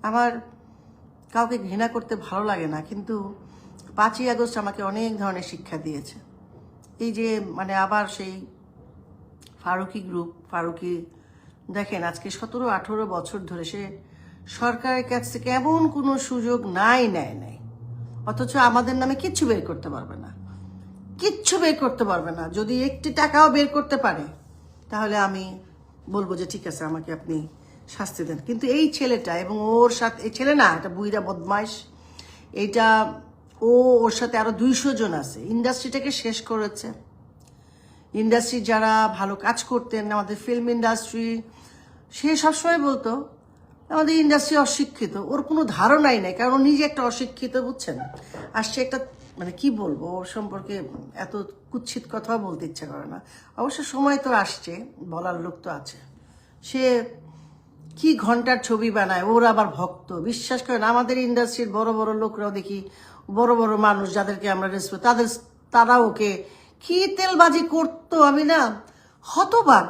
আমার কাউকে ঘৃণা করতে ভালো লাগে না, কিন্তু 5ই আগস্ট আমাকে অনেক ধরনের শিক্ষা দিয়েছে। এই যে মানে আবার সেই ফারুকি গ্রুপ, ফারুকি দেখেন আজকে 17-18 বছর ধরে সে সরকারের কাছ থেকে এমন কোনো সুযোগ নেয় নাই, অথচ আমাদের নামে কিচ্ছু বের করতে পারবে না, কিচ্ছু বের করতে পারবে না। যদি একটি টাকাও বের করতে পারে তাহলে আমি বলবো যে ঠিক আছে, আমাকে আপনি শাস্তি দেন। কিন্তু এই ছেলেটা এবং ওর সাথে, এই ছেলে না, এটা বুইরা বদমাইশ, এইটা ওর সাথে আরো 200 জন আছে, ইন্ডাস্ট্রিটাকে শেষ করেছে। ইন্ডাস্ট্রি যারা ভালো কাজ করতেন, আমাদের ফিল্ম ইন্ডাস্ট্রি, সে সবসময় বলতো আমাদের ইন্ডাস্ট্রি অশিক্ষিত। ওর কোনো ধারণাই নাই, কারণ ও নিজে একটা অশিক্ষিত, বুঝছেন। আর সে একটা মানে কি বলবো ওর সম্পর্কে, এত কুৎসিত কথাও বলতে ইচ্ছা করে না। অবশ্য সময় তো আসছে, বলার লোক তো আছে। সে কি ঘন্টার ছবি বানায়, ওর আবার ভক্ত। বিশ্বাস করেন আমাদের ইন্ডাস্ট্রির বড় বড় লোকরাও দেখি, বড় বড় মানুষ যাদেরকে আমরা রেসপেক্ট, তারা ওকে কি তেলবাজি করতো, আমি না হতবাক।